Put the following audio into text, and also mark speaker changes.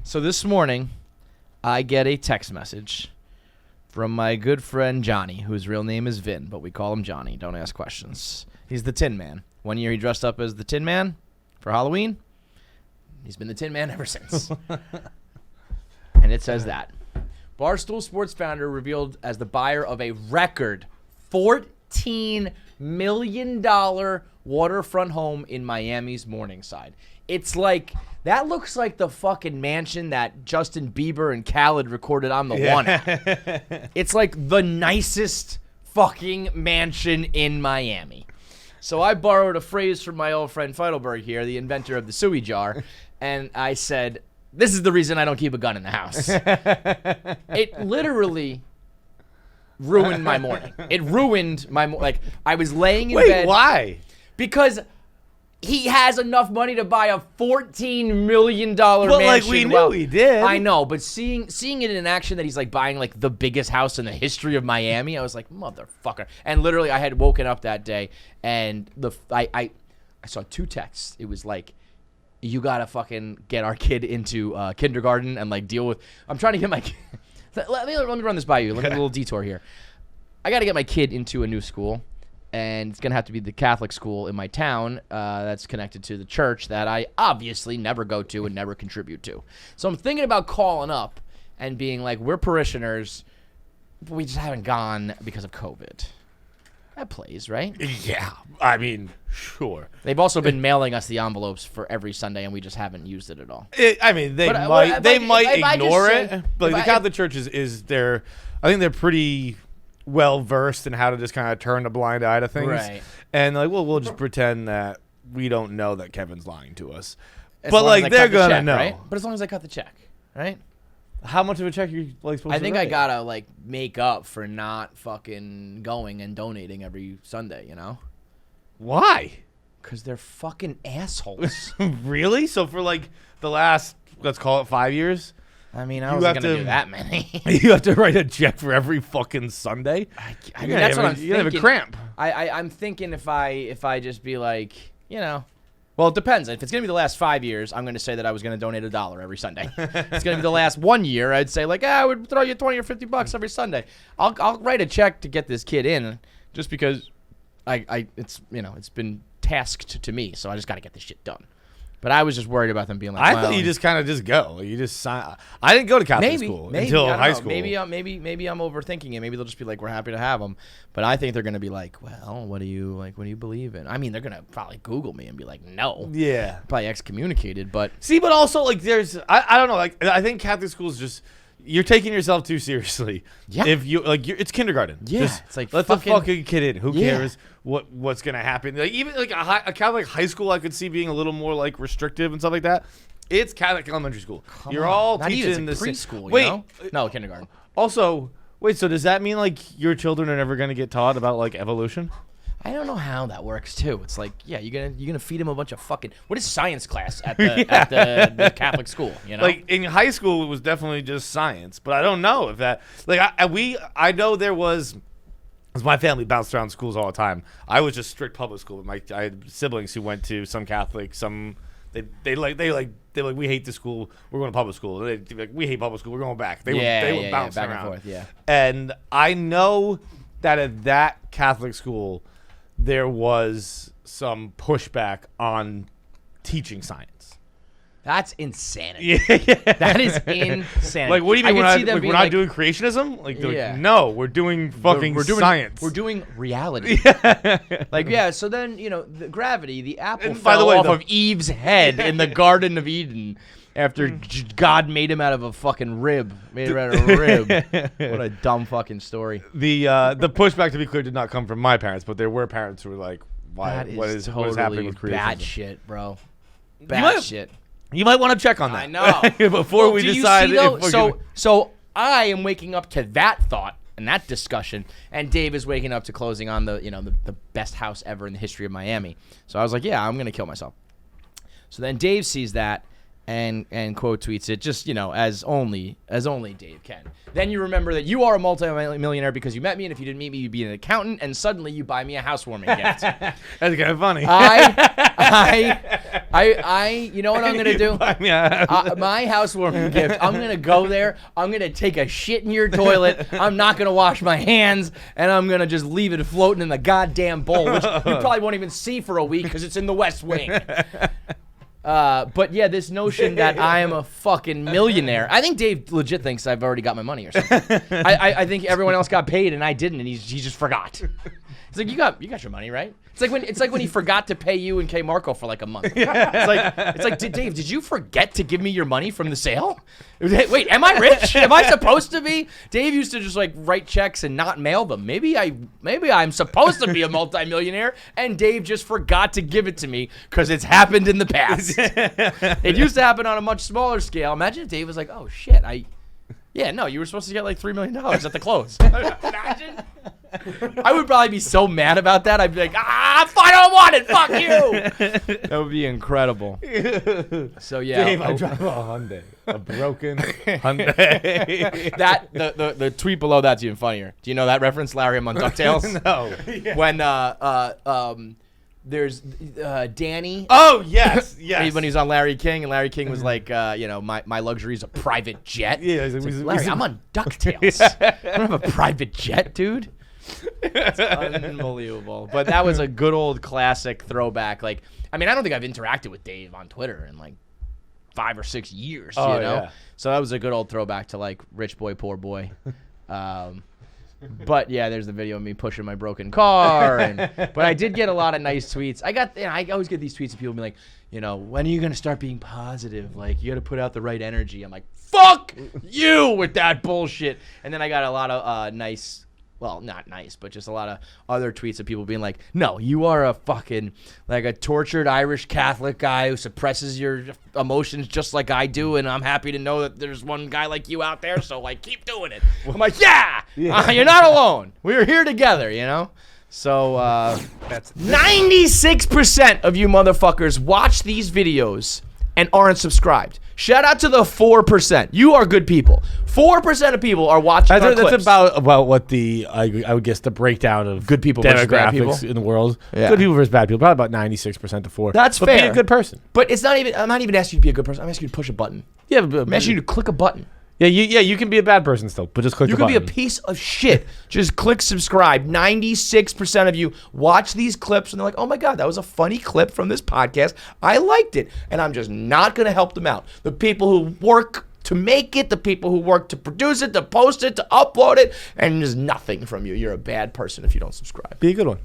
Speaker 1: So this morning, I get a text message from my good friend Johnny, whose real name is Vin, but we call him Johnny. Don't ask questions. He's the Tin Man. One year he dressed up as the Tin Man for Halloween. He's been the Tin Man ever since. And it says that. Barstool Sports founder revealed as the buyer of a record $14 million waterfront home in Miami's Morningside. It's like, that looks like the fucking mansion that Justin Bieber and Khaled recorded on the one at. It's like the nicest fucking mansion in Miami. So I borrowed a phrase from my old friend Feidelberg here, the inventor of the suey jar, and I said, this is the reason I don't keep a gun in the house. It literally ruined my morning. It ruined my like, I was laying in bed.
Speaker 2: Wait, why?
Speaker 1: Because he has enough money to buy a $14 million mansion.
Speaker 2: Like we knew he did.
Speaker 1: I know, but seeing it in action that he's like buying like the biggest house in the history of Miami, I was like, motherfucker. And literally, I had woken up that day and I saw two texts. It was like, you gotta fucking get our kid into kindergarten and like deal with. I'm trying to get my. Let me run this by you. Let me do a little detour here. I gotta get my kid into a new school. And it's going to have to be the Catholic school in my town that's connected to the church that I obviously never go to and never contribute to. So I'm thinking about calling up and being like, we're parishioners, but we just haven't gone because of COVID. That plays, right?
Speaker 2: Yeah. I mean, sure.
Speaker 1: They've also been mailing us the envelopes for every Sunday, and we just haven't used it at all.
Speaker 2: They might ignore it. But the Catholic Church is their, I think they're pretty well versed in how to just kind of turn a blind eye to things,
Speaker 1: right?
Speaker 2: And like, well, we'll just pretend that we don't know that Kevin's lying to us,
Speaker 1: As
Speaker 2: but
Speaker 1: long as
Speaker 2: like
Speaker 1: I
Speaker 2: they're
Speaker 1: cut the
Speaker 2: gonna
Speaker 1: check,
Speaker 2: know.
Speaker 1: right? But as long as I cut the check, right?
Speaker 2: How much of a check are you like supposed to?
Speaker 1: I think I
Speaker 2: write?
Speaker 1: gotta like make up for not fucking going and donating every Sunday, you know?
Speaker 2: Why?
Speaker 1: Because they're fucking assholes.
Speaker 2: Really? So for like the last, let's call it 5 years.
Speaker 1: I mean, I wasn't gonna do that many.
Speaker 2: You have to write a check for every fucking Sunday.
Speaker 1: I mean, that's what I'm thinking.
Speaker 2: You have a cramp.
Speaker 1: I'm thinking if I just be like, you know, well, it depends. If it's gonna be the last 5 years, I'm gonna say that I was gonna donate $1 every Sunday. If it's gonna be the last 1 year, I'd say like, I would throw you 20 or 50 bucks every Sunday. I'll write a check to get this kid in, just because it's it's been tasked to me, so I just gotta get this shit done. But I was just worried about them being like,
Speaker 2: I thought you just kind of just go. You just sign. I didn't go to Catholic school until high school.
Speaker 1: Maybe I'm overthinking it. Maybe they'll just be like, we're happy to have them. But I think they're gonna be like, well, what do you believe in? I mean, they're gonna probably Google me and be like, no.
Speaker 2: Yeah.
Speaker 1: Probably excommunicated. But
Speaker 2: see, but also like there's I don't know, like I think Catholic schools just, you're taking yourself too seriously.
Speaker 1: Yeah.
Speaker 2: If you like, it's kindergarten.
Speaker 1: Yeah.
Speaker 2: Just
Speaker 1: it's like
Speaker 2: let the fucking kid in. Who
Speaker 1: Yeah.
Speaker 2: cares what's gonna happen? Like even like a Catholic high school, I could see being a little more like restrictive and stuff like that. It's Catholic elementary school. You're all
Speaker 1: Not
Speaker 2: teaching
Speaker 1: even,
Speaker 2: the
Speaker 1: it's like
Speaker 2: same.
Speaker 1: preschool.
Speaker 2: Wait,
Speaker 1: You know? No, kindergarten.
Speaker 2: Also, wait. So does that mean like your children are never gonna get taught about like evolution?
Speaker 1: I don't know how that works too. It's like, yeah, you're gonna feed him a bunch of fucking, what is science class at the at the Catholic school? You know,
Speaker 2: like in high school it was definitely just science, but I don't know if that like I know there was, because my family bounced around schools all the time. I was just strict public school, but I had siblings who went to some Catholic, some they we hate the school, we're going to public school. They like, we hate public school, we're going back. They would bounce
Speaker 1: back
Speaker 2: around.
Speaker 1: and forth, yeah.
Speaker 2: And I know that at that Catholic school there was some pushback on teaching science.
Speaker 1: That's insanity.
Speaker 2: Yeah.
Speaker 1: That is insanity.
Speaker 2: Like, what do you mean we're not
Speaker 1: like,
Speaker 2: doing creationism? Like,
Speaker 1: Yeah.
Speaker 2: like, no, we're doing fucking science.
Speaker 1: We're doing reality. Like, yeah, so then, the gravity, the apple
Speaker 2: And by
Speaker 1: fell
Speaker 2: the way,
Speaker 1: off of Eve's head in the Garden of Eden after God made him out of a fucking rib. Made him out of a rib. What a dumb fucking story.
Speaker 2: The pushback, to be clear, did not come from my parents, but there were parents who were like, why? What is happening with creationism?
Speaker 1: Bad shit, bro. Bad shit.
Speaker 2: You might want to check on that.
Speaker 1: I know.
Speaker 2: Before we decide if we're gonna...
Speaker 1: So I am waking up to that thought and that discussion, and Dave is waking up to closing on the best house ever in the history of Miami. So I was like, yeah, I'm gonna kill myself. So then Dave sees that, and quote tweets it just, as only Dave can. Then you remember that you are a multi-millionaire because you met me, and if you didn't meet me, you'd be an accountant, and suddenly you buy me a housewarming gift.
Speaker 2: That's kind of funny.
Speaker 1: You know what I'm gonna do? My housewarming gift. I'm gonna go there. I'm gonna take a shit in your toilet. I'm not gonna wash my hands, and I'm gonna just leave it floating in the goddamn bowl, which you probably won't even see for a week because it's in the West Wing. But yeah, this notion that I am a fucking millionaire. I think Dave legit thinks I've already got my money or something. I think everyone else got paid and I didn't, and he just forgot. It's like you got your money, right? It's like when he forgot to pay you and K Marco for like a month. It's like Dave, did you forget to give me your money from the sale? Wait, am I rich? Am I supposed to be? Dave used to just like write checks and not mail them. Maybe I'm supposed to be a multimillionaire, and Dave just forgot to give it to me because it's happened in the past. It used to happen on a much smaller scale. Imagine if Dave was like, "Oh shit, you were supposed to get like $3 million at the close." Imagine. I would probably be so mad about that. I'd be like, I don't want it. Fuck you. That would be incredible. So yeah,
Speaker 2: Dave, I drive a Hyundai, a broken Hyundai.
Speaker 1: That the tweet below that's even funnier. Do you know that reference, Larry? I'm on DuckTales.
Speaker 2: No. Yeah.
Speaker 1: When there's Danny.
Speaker 2: Oh yes.
Speaker 1: When he was on Larry King, and Larry King was like, my luxury is a private jet.
Speaker 2: Yeah.
Speaker 1: Larry, I'm on DuckTales. I don't have a private jet, dude. It's unbelievable. But that was a good old classic throwback. Like, I don't think I've interacted with Dave on Twitter in like 5 or 6 years.
Speaker 2: Yeah.
Speaker 1: So that was a good old throwback to like rich boy, poor boy. But yeah, there's the video of me pushing my broken car. But I did get a lot of nice tweets. I always get these tweets of people being like, when are you gonna start being positive? Like, you got to put out the right energy. I'm like, fuck you with that bullshit. And then I got a lot of nice. Well, not nice, but just a lot of other tweets of people being like, no, you are a fucking, like a tortured Irish Catholic guy who suppresses your emotions just like I do, and I'm happy to know that there's one guy like you out there, so, like, keep doing it. I'm like, yeah. You're not alone. We're here together, So,
Speaker 2: that's
Speaker 1: 96% of you motherfuckers watch these videos and aren't subscribed. Shout out to the 4%. You are good people. 4% of people are watching our clips.
Speaker 2: That's about what I would guess the breakdown of
Speaker 1: good people versus bad people
Speaker 2: demographics in the world.
Speaker 1: Yeah.
Speaker 2: Good people versus bad people. Probably about 96% to 4.
Speaker 1: That's
Speaker 2: but
Speaker 1: fair.
Speaker 2: Be a good person.
Speaker 1: But it's not even. I'm not even asking you to be a good person. I'm asking you to push a button.
Speaker 2: Yeah,
Speaker 1: I'm asking you to click a button.
Speaker 2: Yeah, you can be a bad person still, but just click the button.
Speaker 1: You can be a piece of shit. Just click subscribe. 96% of you watch these clips and they're like, oh my God, that was a funny clip from this podcast. I liked it. And I'm just not going to help them out. The people who work to make it, the people who work to produce it, to post it, to upload it, and there's nothing from you. You're a bad person if you don't subscribe.
Speaker 2: Be a good one.